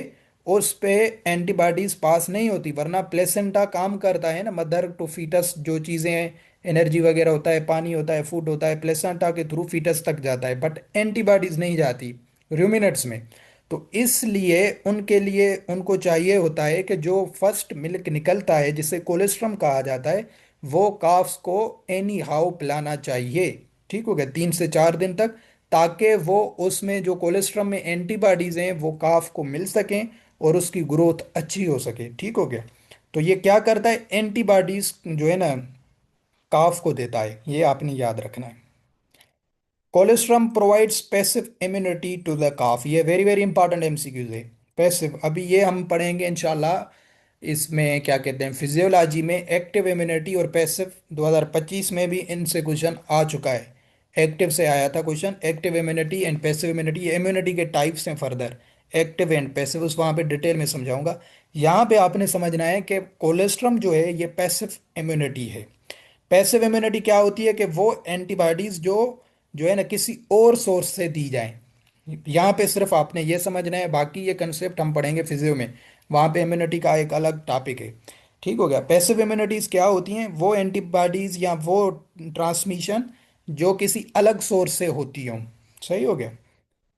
उस पे एंटीबॉडीज पास नहीं होती। वरना प्लेसेंटा काम करता है ना मदर टू फीटस, जो चीज़ें एनर्जी वगैरह होता है, पानी होता है, फूड होता है, प्लेसेंटा के थ्रू फीटस तक जाता है, बट एंटीबॉडीज नहीं जाती रूमिनेट्स में। तो इसलिए उनके लिए उनको चाहिए होता है कि जो फर्स्ट मिल्क निकलता है जिसे कोलेस्ट्रम कहा जाता है वो काफ्स को एनी हाउ पिलाना चाहिए। ठीक हो गया। 3 से 4 दिन तक, ताकि वो उसमें जो कोलेस्ट्रम में एंटीबॉडीज हैं वो काफ को मिल सकें और उसकी ग्रोथ अच्छी हो सके। ठीक हो गया। तो ये क्या करता है, एंटीबॉडीज जो है ना काफ को देता है, ये आपने याद रखना है। Colostrum provides passive immunity to the calf. ये वेरी वेरी इंपॉर्टेंट एमसीक्यूज है। पैसिव अभी ये हम पढ़ेंगे इंशाल्लाह। इसमें क्या कहते हैं फिजियोलॉजी में एक्टिव इम्यूनिटी और पैसिव, 2025 में भी इनसे क्वेश्चन आ चुका है। एक्टिव से आया था question, active immunity and passive immunity. ये इम्यूनिटी के टाइप्स हैं फर्दर, एक्टिव एंड पैसिव, उस वहाँ पे डिटेल में समझाऊंगा। यहाँ पे आपने समझना है कि कोलेस्ट्रम जो है ये पैसिव इम्यूनिटी है। पैसिव इम्यूनिटी क्या होती है कि वो एंटीबॉडीज जो जो है ना किसी और सोर्स से दी जाए। यहाँ पे सिर्फ आपने ये समझना है, बाकी ये कंसेप्ट हम पढ़ेंगे फिजियो में, वहाँ पे इम्यूनिटी का एक अलग टॉपिक है। ठीक हो गया। पैसिव इम्यूनिटीज क्या होती हैं, वो एंटीबॉडीज या वो ट्रांसमिशन जो किसी अलग सोर्स से होती हो। सही हो गया।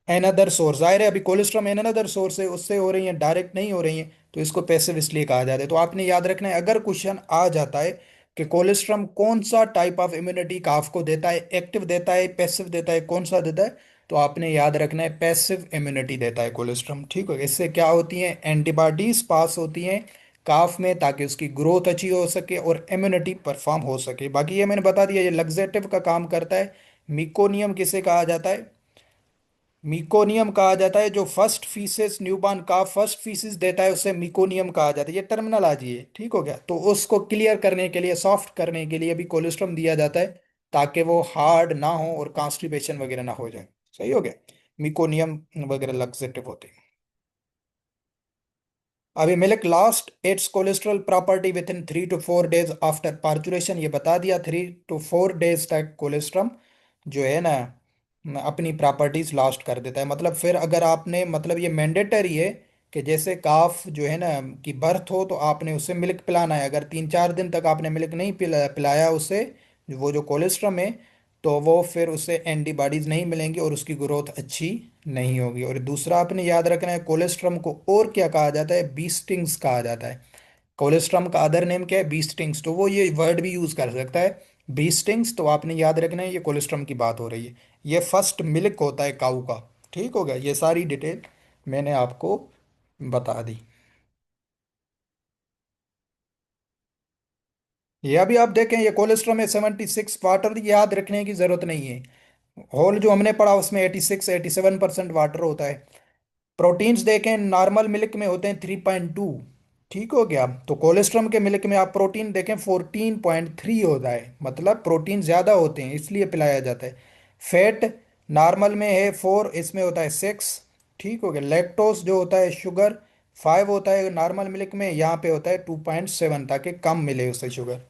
एन अदर सोर्स, जाहिर है अभी कोलेस्ट्रॉल एन अदर सोर्स है उससे हो रही है, डायरेक्ट नहीं हो रही है, तो इसको पैसिव इसलिए कहा जाता है। तो आपने याद रखना है अगर क्वेश्चन आ जाता है कि कोलेस्ट्रॉल कौन सा टाइप ऑफ इम्यूनिटी काफ को देता है, एक्टिव देता है, पैसिव देता है, कौन सा देता है, तो आपने याद रखना है पैसिव इम्यूनिटी देता है कोलेस्ट्रॉल। ठीक है। इससे क्या होती है, एंटीबॉडीज पास होती हैं काफ में ताकि उसकी ग्रोथ अच्छी हो सके और इम्यूनिटी परफॉर्म हो सके। बाकी ये मैंने बता दिया, ये लग्जेटिव का काम करता है। मिकोनियम किसे कहा जाता है, मिकोनियम कहा जाता है, जो फर्स्ट फीसेस न्यूबॉर्न का फर्स्ट फीसिस देता है उसे मिकोनियम कहा जाता है। ये टर्मिनोलॉजी है, ठीक हो गया। तो उसको क्लियर करने के लिए, सॉफ्ट करने के लिए भी कोलेस्ट्रम दिया जाता है, ताकि वो हार्ड ना हो और कॉन्स्टिपेशन वगैरह ना हो जाए। सही हो गया। मिकोनियम वगैरह लग्जेटिव होते हैं। अभी milk last it's cholesterol property with in 3 to 4 days after parturition, ये बता दिया। 3 to 4 days तक कोलेस्ट्रम जो है ना अपनी प्रॉपर्टीज लॉस्ट कर देता है। मतलब फिर अगर आपने, मतलब ये मैंडेटरी है कि जैसे काफ जो है ना की बर्थ हो तो आपने उसे मिल्क पिलाना है। अगर 3 4 दिन तक आपने मिल्क नहीं पिलाया उसे, वो जो कोलेस्ट्रम है, तो वो फिर उसे एंटीबॉडीज नहीं मिलेंगी और उसकी ग्रोथ अच्छी नहीं होगी। और दूसरा आपने याद रखना है, कोलेस्ट्रम को और क्या कहा जाता है? बी स्टिंग्स कहा जाता है। कोलेस्ट्रम का अदर नेम क्या है? Bee stings. तो वो ये वर्ड भी यूज कर सकता है, बी स्टिंग्स। तो आपने याद रखना है ये कोलेस्ट्रम की बात हो रही है। ये फर्स्ट मिल्क होता है काऊ का। ठीक हो गया, ये सारी डिटेल मैंने आपको बता दी। ये अभी आप देखें, ये कोलेस्ट्रम है 76 वाटर, याद रखने की जरूरत नहीं है। होल जो हमने पढ़ा उसमें 86 87% वाटर होता है। प्रोटीन्स देखें, नॉर्मल मिल्क में होते हैं 3.2। ठीक हो गया। तो कोलेस्ट्रम के मिल्क में आप प्रोटीन देखें 14.3 होता है, मतलब प्रोटीन ज़्यादा होते हैं इसलिए पिलाया जाता है। फैट नॉर्मल में है 4, इसमें होता है 6। ठीक हो गया। लैक्टोस जो होता है शुगर, 5 होता है नॉर्मल मिल्क में, यहाँ पे होता है 2.7, ताकि कम मिले उससे शुगर।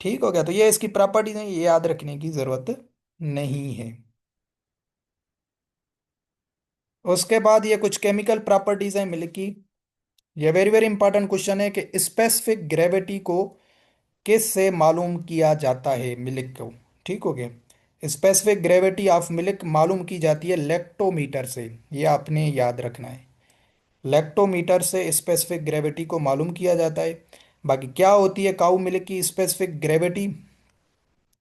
ठीक हो गया। तो ये इसकी प्रॉपर्टीज हैं, ये याद रखने की ज़रूरत नहीं है। उसके बाद ये कुछ केमिकल प्रॉपर्टीज हैं मिल्क की। ये वेरी वेरी इंपॉर्टेंट क्वेश्चन है कि स्पेसिफिक ग्रेविटी को किस से मालूम किया जाता है मिल्क को? ठीक हो गया। स्पेसिफिक ग्रेविटी ऑफ मिल्क मालूम की जाती है लेक्टोमीटर से, ये आपने याद रखना है। लेक्टोमीटर से स्पेसिफिक ग्रेविटी को मालूम किया जाता है। बाकी क्या होती है काऊ मिल्क की स्पेसिफिक ग्रेविटी?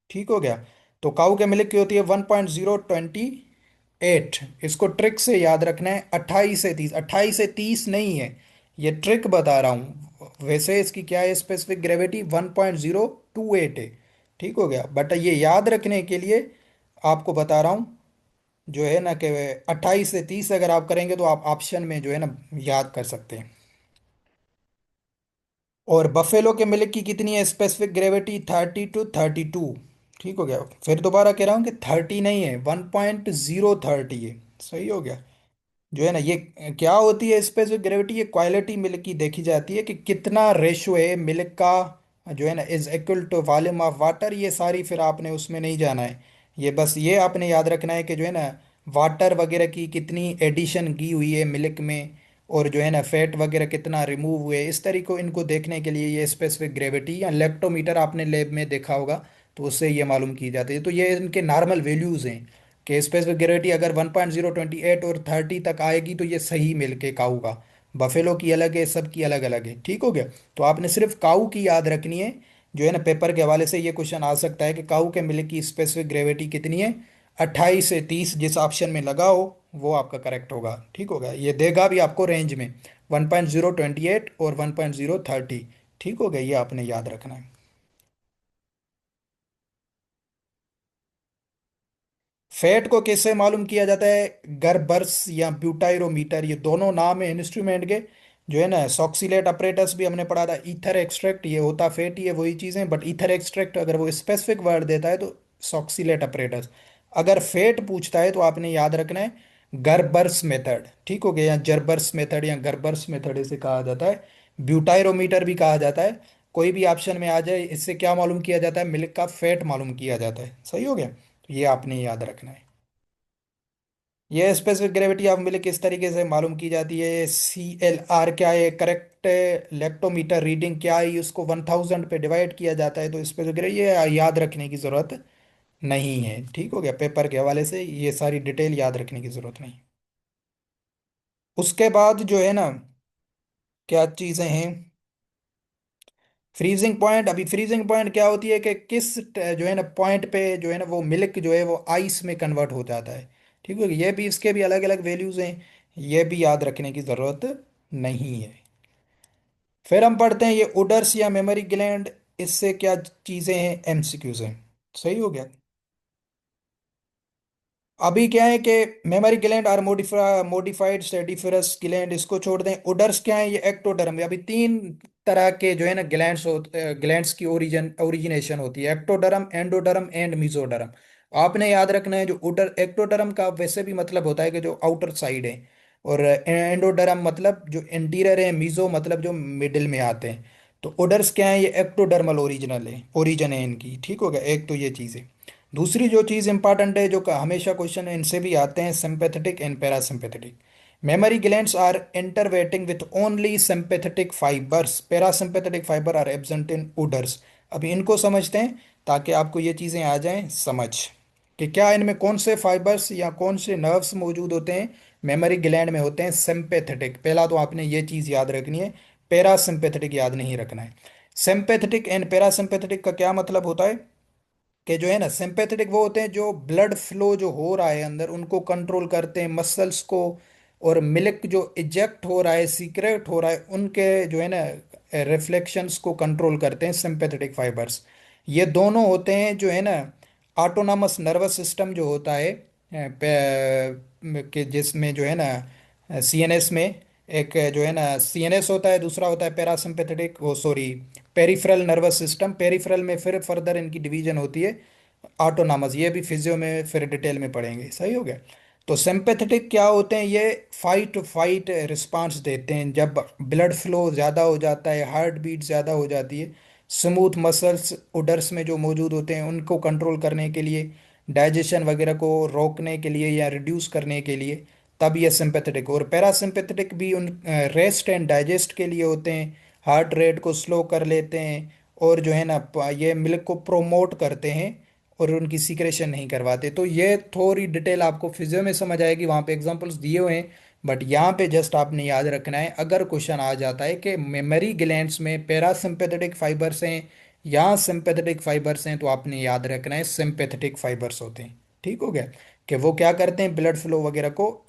ठीक हो गया। तो काऊ के मिल्क की होती है 1.028। इसको ट्रिक से याद रखना है, 28 से 30, 28 से 30 नहीं है, ये ट्रिक बता रहा हूँ। वैसे इसकी क्या है स्पेसिफिक ग्रेविटी? 1.028 है। ठीक हो गया। बट ये याद रखने के लिए आपको बता रहा हूँ जो है ना कि 28 से 30 अगर आप करेंगे तो आप ऑप्शन में जो है ना याद कर सकते हैं। और बफेलो के मिल्क की कितनी है स्पेसिफिक ग्रेविटी? 30 to 32। ठीक हो गया। फिर दोबारा कह रहा हूँ कि 30 नहीं है, 1.030 है। सही हो गया। जो है ना ये क्या होती है स्पेसिफिक ग्रेविटी? ये क्वालिटी मिल्क की देखी जाती है कि कितना रेशो है मिल्क का जो है ना is equal to volume of water. ये सारी फिर आपने उसमें नहीं जाना है। ये बस ये आपने याद रखना है कि जो है ना वाटर वगैरह की कितनी एडिशन की हुई है मिल्क में, और जो है ना फैट वगैरह कितना रिमूव हुए, इस तरीको इनको देखने के लिए ये स्पेसिफिक ग्रेविटी या लेक्टोमीटर आपने लैब में देखा होगा, तो उससे ये मालूम की जाती है। तो ये इनके नॉर्मल वैल्यूज़ हैं कि स्पेसिफिक ग्रेविटी अगर 1.028 और 30 तक आएगी तो ये सही मिल के काऊ का। बफेलो की अलग है, सबकी अलग अलग है। ठीक हो गया। तो आपने सिर्फ काऊ की याद रखनी है। जो है ना पेपर के हवाले से ये क्वेश्चन आ सकता है कि काऊ के मिल्क की स्पेसिफिक ग्रेविटी कितनी है? 28 से 30, जिस ऑप्शन में लगा हो वो आपका करेक्ट होगा। ठीक होगा। ये देगा भी आपको रेंज में 1.028 और 1.030। ठीक हो गया, ये आपने याद रखना है। फैट को कैसे मालूम किया जाता है? गर्बर्स या ब्यूटाइरोमीटर, ये दोनों नाम है इंस्ट्रूमेंट के। जो है ना सॉक्सिलेट अपरेटस भी हमने पढ़ा था। ईथर एक्सट्रैक्ट ये होता फैट, ये वही चीज़ें, बट ईथर एक्सट्रैक्ट अगर वो स्पेसिफिक वर्ड देता है तो सॉक्सिलेट अपरेटस। अगर फैट पूछता है तो आपने याद रखना है गर्बर्स मेथड। ठीक हो गया, या जर्बर्स मेथड या गर्बर्स मेथड इसे कहा जाता है। ब्यूटाइरोमीटर भी कहा जाता है। कोई भी ऑप्शन में आ जाए, इससे क्या मालूम किया जाता है? मिल्क का फैट मालूम किया जाता है। सही हो गया। तो ये आपने याद रखना है। ये स्पेसिफिक ग्रेविटी ऑफ मिल्क किस तरीके से मालूम की जाती है? CLR क्या है? करेक्ट लेक्टोमीटर रीडिंग क्या है? उसको 1000 पे डिवाइड किया जाता है। तो स्पेसिफिक ग्रेविटी ये याद रखने की ज़रूरत नहीं है। ठीक हो गया। पेपर के हवाले से ये सारी डिटेल याद रखने की ज़रूरत नहीं। उसके बाद जो है ना क्या चीज़ें हैं? Freezing point. अभी फ्रीजिंग पॉइंट क्या होती है कि किस जो है ना पॉइंट पे जो है ना वो मिल्क जो है वो आइस में कन्वर्ट हो जाता है। ठीक है, ये भी इसके भी अलग अलग वैल्यूज हैं, ये भी याद रखने की ज़रूरत नहीं है। फिर हम पढ़ते हैं ये उडर्स या मेमोरी ग्लैंड, इससे क्या चीज़ें हैं? MCQs हैं। सही हो गया। अभी क्या है कि मेमोरी ग्लैंड और मोडिफाइड सेडिफरस ग्लैंड, इसको छोड़ दें। उडर्स क्या है, ये एक्टोडर्म। अभी तीन तरह के जो है ना ग्लैंड्स होते, ग्लैंड्स की ओरिजिनेशन होती है, एक्टोडर्म, एंडोडर्म एंड मिजोडर्म। आपने याद रखना है, जो उडर एक्टोडर्म का वैसे भी मतलब होता है कि जो आउटर साइड है, और एंडोडर्म मतलब जो इंटीरियर है, मिजो मतलब जो मिडिल में आते हैं। तो उडर्स क्या है, ये एक्टोडर्मल ओरिजिनल है, ओरिजिन है इनकी। ठीक हो गया, एक तो ये चीज़ है। दूसरी जो चीज़ इंपॉर्टेंट है, जो हमेशा क्वेश्चन इनसे भी आते हैं, sympathetic and parasympathetic. Mammary glands are innervated with only sympathetic fibres, parasympathetic fibre are absent in udders. अभी इनको समझते हैं, ताकि आपको ये चीज़ें आ जाएं समझ, कि क्या इनमें कौन से फाइबर्स या कौन से नर्व्स मौजूद होते हैं, मेमोरी ग्लैंड में होते हैं सिंपैथेटिक। पहला तो आपने ये चीज़ याद रखनी है, पैरासिम्पैथेटिक याद नहीं रखना है। सिंपैथेटिक एंड पैरासिम्पैथेटिक का क्या मतलब होता है, कि जो है ना, सिंपैथेटिक वो होते हैं जो ब्लड फ्लो जो हो रहा है अंदर उनको कंट्रोल करते हैं, मसल्स को, और मिल्क जो इजेक्ट हो रहा है, सीक्रेट हो रहा है, उनके जो है ना रिफ्लेक्शंस को कंट्रोल करते हैं सिंपैथेटिक फाइबर्स। ये दोनों होते हैं जो है ना, ऑटोनॉमस नर्वस सिस्टम जो होता है, कि जिसमें जो है ना सीएनएस में, एक जो है ना सीएनएस होता है, दूसरा होता है पैरासिम्पैथेटिक, वो sorry, peripheral nervous system. Peripheral में फिर फर्दर इनकी डिवीजन होती है ऑटोनॉमस, ये भी फिजियो में फिर डिटेल में पढ़ेंगे। सही हो गया। तो सिंपैथेटिक क्या होते हैं, ये फाइट फाइट रिस्पांस देते हैं जब ब्लड फ्लो ज़्यादा हो जाता है, हार्ट बीट ज़्यादा हो जाती है। स्मूथ मसल्स उडर्स में जो मौजूद होते हैं उनको कंट्रोल करने के लिए, डाइजेशन वगैरह को रोकने के लिए या रिड्यूस करने के लिए, तब ये सिंपैथेटिक। और पैरासिम्पैथेटिक भी उन रेस्ट एंड डाइजेस्ट के लिए होते हैं, हार्ट रेट को स्लो कर लेते हैं, और जो है ना ये मिल्क को प्रोमोट करते हैं, और उनकी सीक्रेशन नहीं करवाते। तो ये थोड़ी डिटेल आपको फिजियो में समझ आएगी, वहाँ पे एग्जांपल्स दिए हुए हैं। बट यहाँ पे जस्ट आपने याद रखना है, अगर क्वेश्चन आ जाता है कि मेमोरी ग्लैंड्स में पैरासिम्पेथेटिक फाइबर्स हैं या सिंपैथेटिक फाइबर्स हैं, तो आपने याद रखना है सिंपैथेटिक फाइबर्स होते हैं। ठीक हो गया, कि वो क्या करते हैं, ब्लड फ्लो वगैरह को